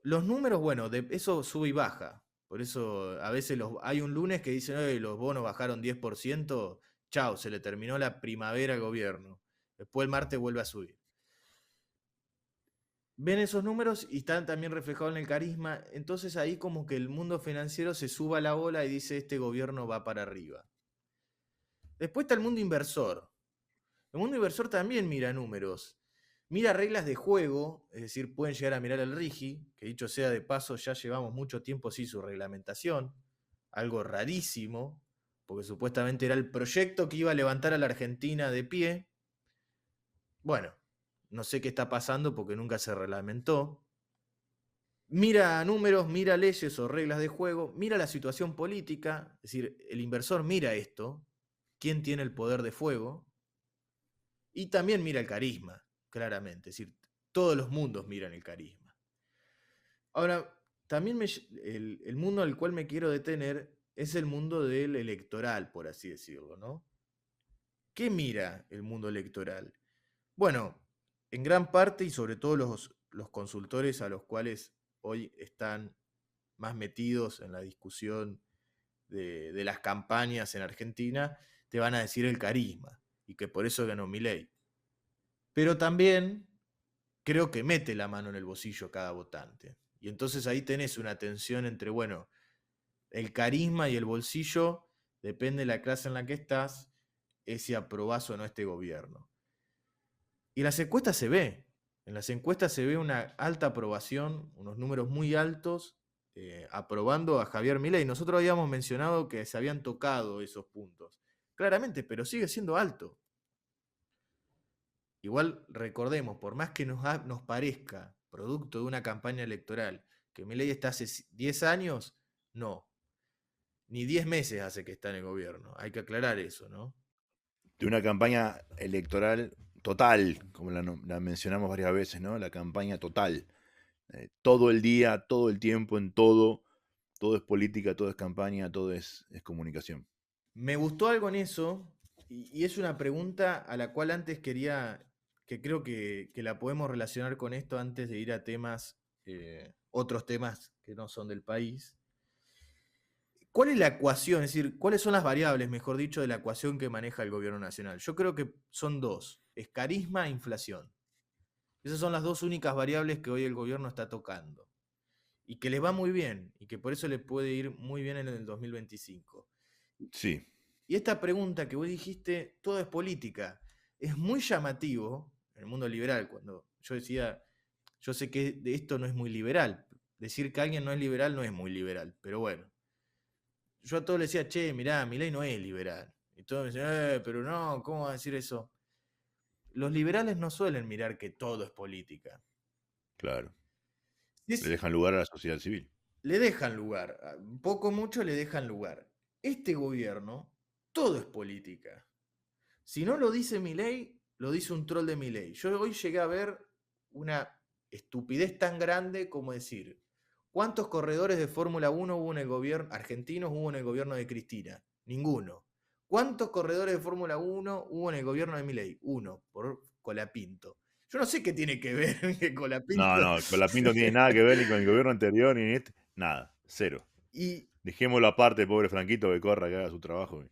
Los números, bueno, eso sube y baja. Por eso a veces hay un lunes que dicen, los bonos bajaron 10%, chao, se le terminó la primavera al gobierno. Después el martes vuelve a subir. Ven esos números y están también reflejados en el carisma. Entonces ahí como que el mundo financiero se suba a la ola y dice, este gobierno va para arriba. Después está el mundo inversor. El mundo inversor también mira números, mira reglas de juego, es decir, pueden llegar a mirar el RIGI, que dicho sea de paso, ya llevamos mucho tiempo sin su reglamentación, algo rarísimo, porque supuestamente era el proyecto que iba a levantar a la Argentina de pie. Bueno, no sé qué está pasando porque nunca se reglamentó. Mira números, mira leyes o reglas de juego, mira la situación política, es decir, el inversor mira esto, quién tiene el poder de fuego, y también mira el carisma, claramente. Es decir, todos los mundos miran el carisma. Ahora, también el mundo al cual me quiero detener es el mundo del electoral, por así decirlo, ¿no? ¿Qué mira el mundo electoral? Bueno, en gran parte y sobre todo los consultores a los cuales hoy están más metidos en la discusión de las campañas en Argentina, te van a decir el carisma y que por eso ganó Milei. Pero también creo que mete la mano en el bolsillo cada votante. Y entonces ahí tenés una tensión entre, bueno, el carisma y el bolsillo, depende de la clase en la que estás, es si aprobás o no este gobierno. Y en las encuestas se ve, en las encuestas se ve una alta aprobación, unos números muy altos, aprobando a Javier Milei. Nosotros habíamos mencionado que se habían tocado esos puntos, claramente, pero sigue siendo alto. Igual recordemos, por más que nos parezca producto de una campaña electoral que Milei está hace 10 años, no. Ni 10 meses hace que está en el gobierno. Hay que aclarar eso, ¿no? De una campaña electoral total, como la mencionamos varias veces, ¿no? La campaña total. Todo el día, todo el tiempo, en todo es política, todo es campaña, todo es comunicación. Me gustó algo en eso, y es una pregunta a la cual antes quería, que creo que la podemos relacionar con esto antes de ir a temas, otros temas que no son del país. ¿Cuál es la ecuación? Es decir, ¿cuáles son las variables, mejor dicho, de la ecuación que maneja el gobierno nacional? Yo creo que son 2, es carisma e inflación. Esas son las 2 únicas variables que hoy el gobierno está tocando. Y que les va muy bien, y que por eso le puede ir muy bien en el 2025. Sí. Y esta pregunta que vos dijiste, todo es política, es muy llamativo en el mundo liberal, cuando yo decía, yo sé que de esto no es muy liberal, decir que alguien no es liberal no es muy liberal, pero bueno, yo a todos les decía, che, mirá, Milei no es liberal. Y todos me decían, pero no, ¿cómo va a decir eso? Los liberales no suelen mirar que todo es política. Claro. Le Es- dejan lugar a la sociedad civil. Le dejan lugar, poco mucho le dejan lugar. Este gobierno, todo es política. Si no lo dice Milei, lo dice un troll de Milei. Yo hoy llegué a ver una estupidez tan grande como decir, ¿cuántos corredores de Fórmula 1 hubo en el gobierno argentinos hubo en el gobierno de Cristina? Ninguno. ¿Cuántos corredores de Fórmula 1 hubo en el gobierno de Milei? Uno, por Colapinto. Yo no sé qué tiene que ver que No, Colapinto. no, con la PIN no tiene nada que ver ni con el gobierno anterior ni en este. Nada, cero. Y, Dejémoslo aparte, pobre Franquito, que corra, que haga su trabajo.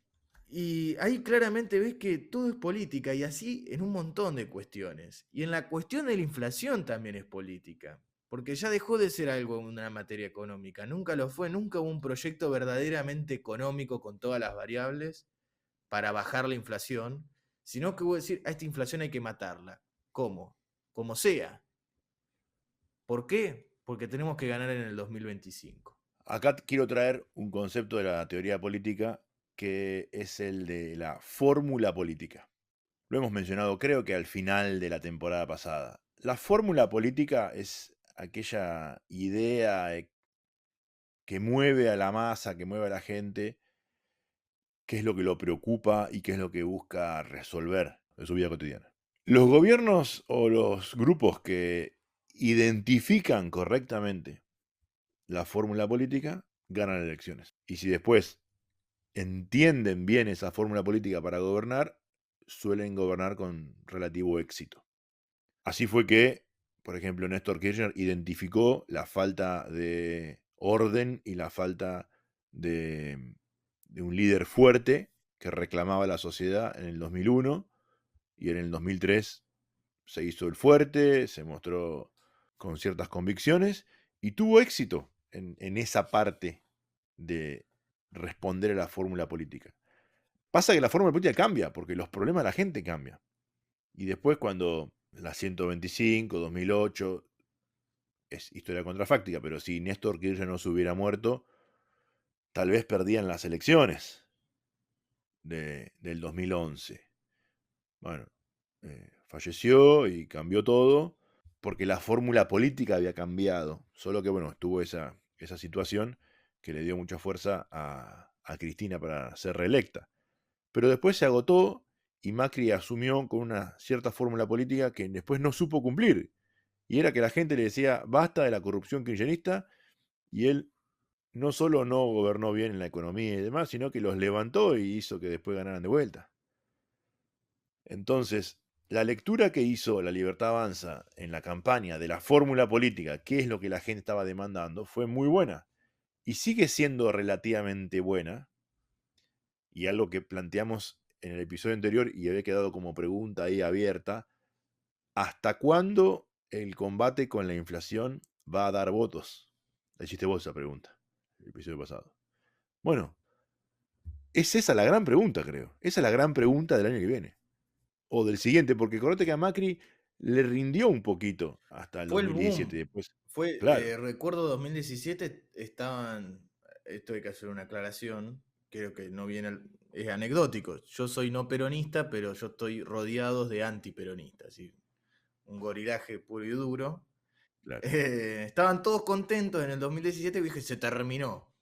Y ahí claramente ves que todo es política y así en un montón de cuestiones. Y en la cuestión de la inflación también es política. porque ya dejó de ser algo una materia económica, nunca lo fue, nunca hubo un proyecto verdaderamente económico con todas las variables para bajar la inflación, sino que hubo decir, a esta inflación hay que matarla. ¿Cómo? Como sea. ¿Por qué? Porque tenemos que ganar en el 2025. Acá quiero traer un concepto de la teoría política que es el de la fórmula política. Lo hemos mencionado creo que al final de la temporada pasada. La fórmula política es aquella idea que mueve a la masa, que mueve a la gente, qué es lo que lo preocupa y qué es lo que busca resolver en su vida cotidiana. Los gobiernos o los grupos que identifican correctamente la fórmula política ganan elecciones. Y si después entienden bien esa fórmula política para gobernar, suelen gobernar con relativo éxito. Así fue que, por ejemplo, Néstor Kirchner identificó la falta de orden y la falta de un líder fuerte que reclamaba la sociedad en el 2001 y en el 2003 se hizo el fuerte, se mostró con ciertas convicciones y tuvo éxito en esa parte de responder a la fórmula política. Pasa que la fórmula política cambia, porque los problemas de la gente cambian. Y después cuando la 125, 2008, es historia contrafáctica, pero si Néstor Kirchner no se hubiera muerto, tal vez perdían las elecciones del 2011. Bueno, falleció y cambió todo, porque la fórmula política había cambiado. Solo que, bueno, estuvo esa situación que le dio mucha fuerza a Cristina para ser reelecta. Pero después se agotó y Macri asumió con una cierta fórmula política que después no supo cumplir. Y era que la gente le decía, basta de la corrupción kirchnerista, y él no solo no gobernó bien en la economía y demás, sino que los levantó y hizo que después ganaran de vuelta. Entonces, la lectura que hizo La Libertad Avanza en la campaña de la fórmula política, qué es lo que la gente estaba demandando, fue muy buena. Y sigue siendo relativamente buena, y algo que planteamos en el episodio anterior y había quedado como pregunta ahí abierta, ¿hasta cuándo el combate con la inflación va a dar votos? Le hiciste vos esa pregunta, el episodio pasado. Bueno, es esa la gran pregunta, creo. Esa es la gran pregunta del año que viene. O del siguiente, porque acordate que a Macri le rindió un poquito hasta el Fue el 2017 y boom. después. Fue, Claro, recuerdo 2017, estaban, esto hay que hacer una aclaración, creo que no viene, es anecdótico. Yo soy no peronista, pero yo estoy rodeado de antiperonistas, ¿sí? Un gorilaje puro y duro. claro, Estaban todos contentos en el 2017 y dije, se terminó.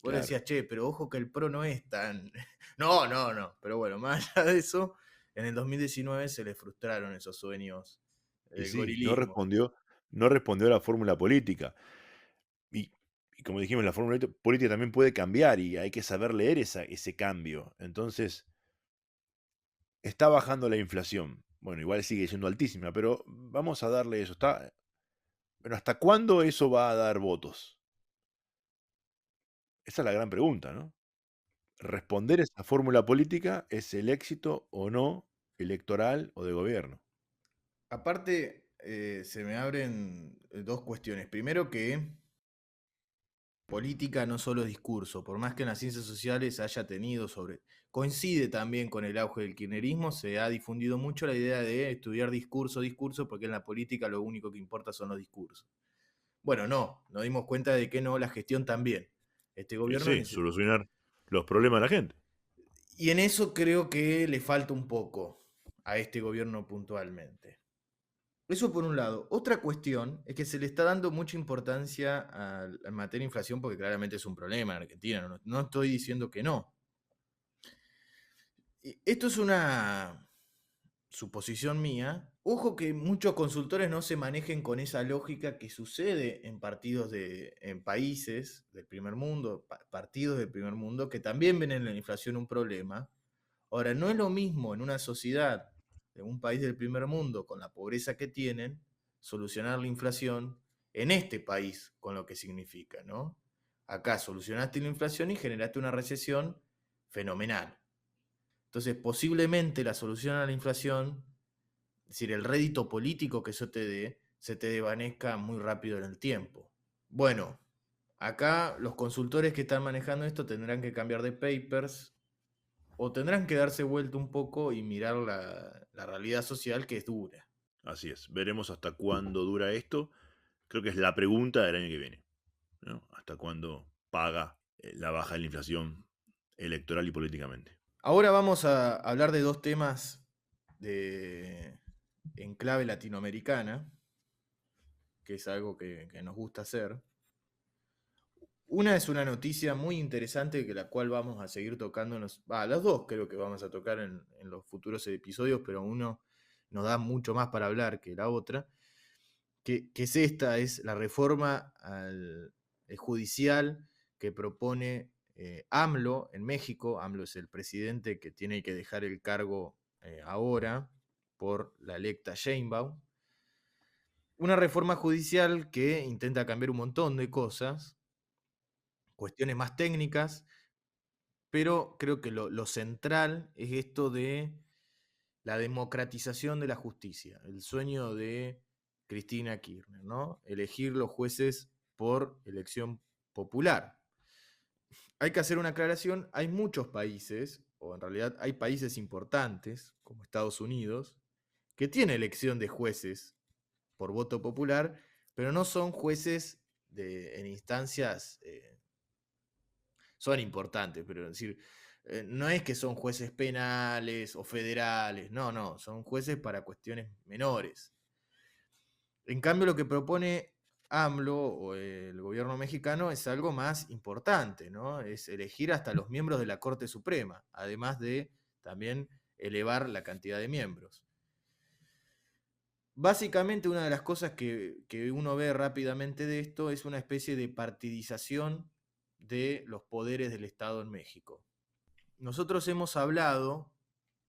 Vos le claro. decías, che, pero ojo que el PRO no es tan... No, no, no. Pero bueno, más allá de eso, en el 2019 se le frustraron esos sueños Y del sí, gorilismo. no respondió a la fórmula política. Y, y como dijimos, la fórmula política también puede cambiar y hay que saber leer ese cambio. Entonces, está bajando la inflación. Bueno, igual sigue siendo altísima, pero vamos a darle eso. Pero ¿hasta cuándo eso va a dar votos? Esa es la gran pregunta, ¿no? Responder esa fórmula política es el éxito o no electoral o de gobierno. Aparte, se me abren dos cuestiones. Primero que política no solo es discurso, por más que en las ciencias sociales haya tenido sobre... Coincide también con el auge del kirchnerismo, se ha difundido mucho la idea de estudiar discurso, discurso, porque en la política lo único que importa son los discursos. Bueno, no, nos dimos cuenta de que no, la gestión también. Este Y gobierno sí, solucionar los problemas de la gente. y en eso creo que le falta un poco a este gobierno puntualmente. Eso por un lado. Otra cuestión es que se le está dando mucha importancia a materia de inflación porque claramente es un problema en Argentina. No, no estoy diciendo que no. Esto es una suposición mía. Ojo que muchos consultores no se manejen con esa lógica que sucede en partidos en países del primer mundo, partidos del primer mundo, que también ven en la inflación un problema. Ahora, no es lo mismo en una sociedad de un país del primer mundo con la pobreza que tienen, solucionar la inflación en este país con lo que significa, ¿no? Acá solucionaste la inflación y generaste una recesión fenomenal. Entonces, posiblemente la solución a la inflación, es decir, el rédito político que eso te dé, se te desvanezca muy rápido en el tiempo. Bueno, acá los consultores que están manejando esto tendrán que cambiar de papers o tendrán que darse vuelta un poco y mirar la realidad social que es dura. Así es. Veremos hasta cuándo dura esto. Creo que es la pregunta del año que viene, ¿no? ¿Hasta cuándo paga la baja de la inflación electoral y políticamente? Ahora vamos a hablar de dos temas en clave latinoamericana, que es algo que nos gusta hacer. Una es una noticia muy interesante que la cual vamos a seguir tocando, las dos creo que vamos a tocar en los futuros episodios, pero uno nos da mucho más para hablar que la otra, que es esta, es la reforma judicial que propone AMLO en México. AMLO es el presidente que tiene que dejar el cargo ahora por la electa Sheinbaum. Una reforma judicial que intenta cambiar un montón de cosas, cuestiones más técnicas, pero creo que lo central es esto de la democratización de la justicia, el sueño de Cristina Kirchner, ¿no? Elegir los jueces por elección popular. Hay que hacer una aclaración, hay muchos países, o en realidad hay países importantes, como Estados Unidos, que tiene elección de jueces por voto popular, pero no son jueces en instancias, son importantes, pero es decir, no es que son jueces penales o federales, no, son jueces para cuestiones menores. En cambio, lo que propone AMLO o el gobierno mexicano es algo más importante, ¿no? Es elegir hasta los miembros de la Corte Suprema, además de también elevar la cantidad de miembros. Básicamente, una de las cosas que uno ve rápidamente de esto es una especie de partidización de los poderes del Estado en México. Nosotros hemos hablado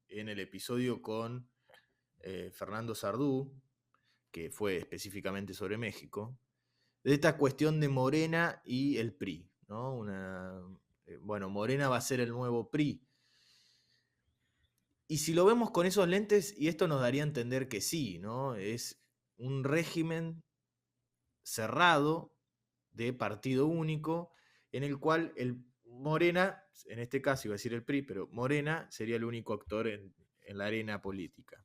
en el episodio con Fernando Sardú, que fue específicamente sobre México, de esta cuestión de Morena y el PRI, ¿no? Bueno, Morena va a ser el nuevo PRI. Y si lo vemos con esos lentes, y esto nos daría a entender que sí, ¿no? Es un régimen cerrado de partido único, en el cual el Morena, en este caso iba a decir el PRI, pero Morena sería el único actor en la arena política.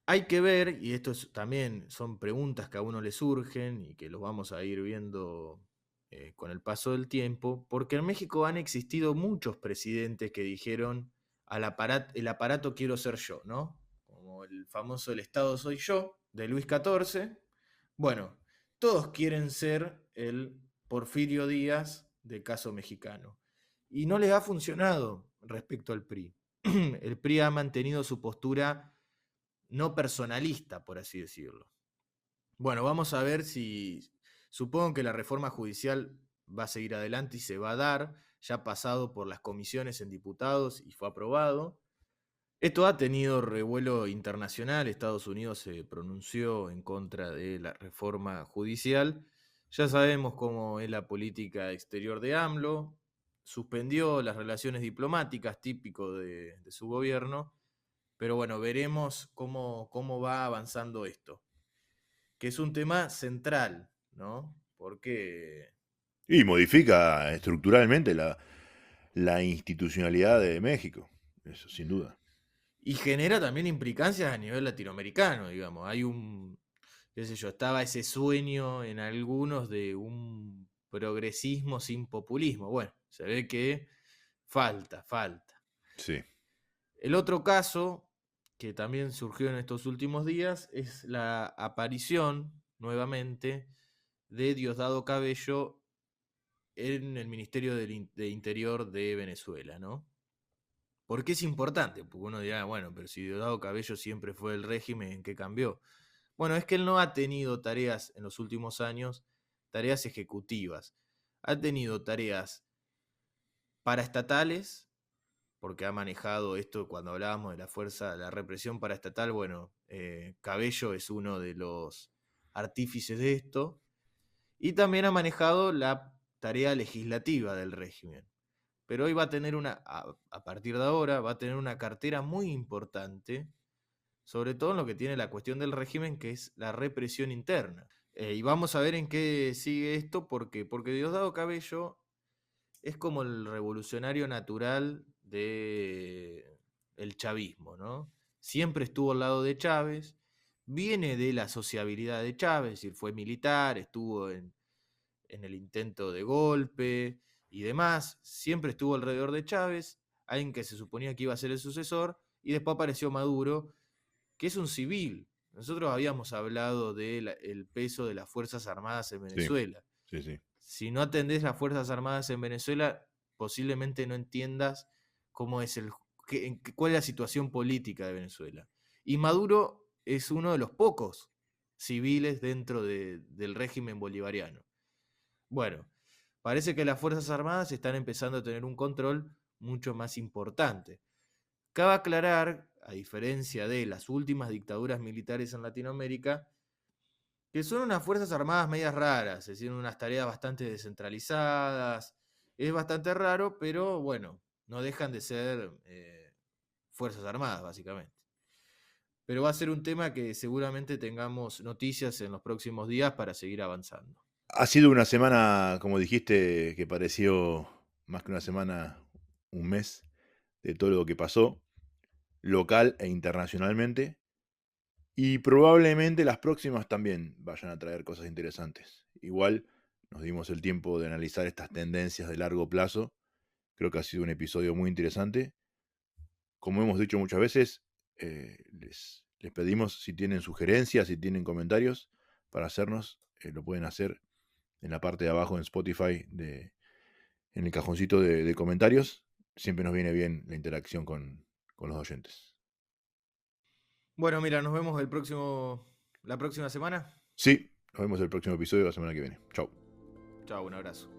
Hay que ver, y esto también son preguntas que a uno le surgen y que los vamos a ir viendo con el paso del tiempo, porque en México han existido muchos presidentes que dijeron el aparato quiero ser yo, ¿no? Como el famoso El Estado soy yo, de Luis XIV. Bueno, todos quieren ser el Porfirio Díaz del caso mexicano. Y no les ha funcionado respecto al PRI. El PRI ha mantenido su postura no personalista, por así decirlo. Bueno, vamos a ver si, supongo que la reforma judicial va a seguir adelante y se va a dar, ya ha pasado por las comisiones en diputados y fue aprobado. Esto ha tenido revuelo internacional, Estados Unidos se pronunció en contra de la reforma judicial, ya sabemos cómo es la política exterior de AMLO, suspendió las relaciones diplomáticas típico de su gobierno, pero bueno, veremos cómo va avanzando esto, que es un tema central, ¿no? Porque... Y modifica estructuralmente la institucionalidad de México, eso sin duda. Y genera también implicancias a nivel latinoamericano, digamos. Hay qué sé yo, estaba ese sueño en algunos de un progresismo sin populismo. Bueno, se ve que falta. Sí. El otro caso que también surgió en estos últimos días es la aparición nuevamente de Diosdado Cabello en el Ministerio de Interior de Venezuela, ¿no? ¿Por qué es importante? Porque uno dirá, bueno, pero si Diosdado Cabello siempre fue el régimen, ¿en qué cambió? Bueno, es que él no ha tenido tareas en los últimos años, tareas ejecutivas. Ha tenido tareas paraestatales, porque ha manejado esto cuando hablábamos de la represión paraestatal, bueno, Cabello es uno de los artífices de esto, y también ha manejado la tarea legislativa del régimen. Pero hoy va a tener a partir de ahora, va a tener una cartera muy importante sobre todo en lo que tiene la cuestión del régimen, que es la represión interna. Y vamos a ver en qué sigue esto, porque Diosdado Cabello es como el revolucionario natural del chavismo, ¿no? Siempre estuvo al lado de Chávez, viene de la sociabilidad de Chávez, es decir, fue militar, estuvo en el intento de golpe y demás, siempre estuvo alrededor de Chávez, alguien que se suponía que iba a ser el sucesor, y después apareció Maduro, que es un civil. Nosotros habíamos hablado del peso de las Fuerzas Armadas en Sí, Venezuela. sí, sí. Si no atendés las Fuerzas Armadas en Venezuela, posiblemente no entiendas cómo es cuál es la situación política de Venezuela. Y Maduro es uno de los pocos civiles dentro del régimen bolivariano. Bueno, parece que las Fuerzas Armadas están empezando a tener un control mucho más importante. Cabe aclarar, a diferencia de las últimas dictaduras militares en Latinoamérica, que son unas Fuerzas Armadas medias raras, es decir, unas tareas bastante descentralizadas. Es bastante raro, pero bueno, no dejan de ser Fuerzas Armadas, básicamente. Pero va a ser un tema que seguramente tengamos noticias en los próximos días para seguir avanzando. Ha sido una semana, como dijiste, que pareció más que una semana, un mes de todo lo que pasó, local e internacionalmente. Y probablemente las próximas también vayan a traer cosas interesantes. Igual nos dimos el tiempo de analizar estas tendencias de largo plazo. Creo que ha sido un episodio muy interesante. Como hemos dicho muchas veces, les pedimos si tienen sugerencias, si tienen comentarios para hacernos, lo pueden hacer en la parte de abajo en Spotify, en el cajoncito de comentarios. Siempre nos viene bien la interacción con los oyentes. Bueno, mira, nos vemos la próxima semana. Sí, nos vemos el próximo episodio la semana que viene. Chao. Chao, un abrazo.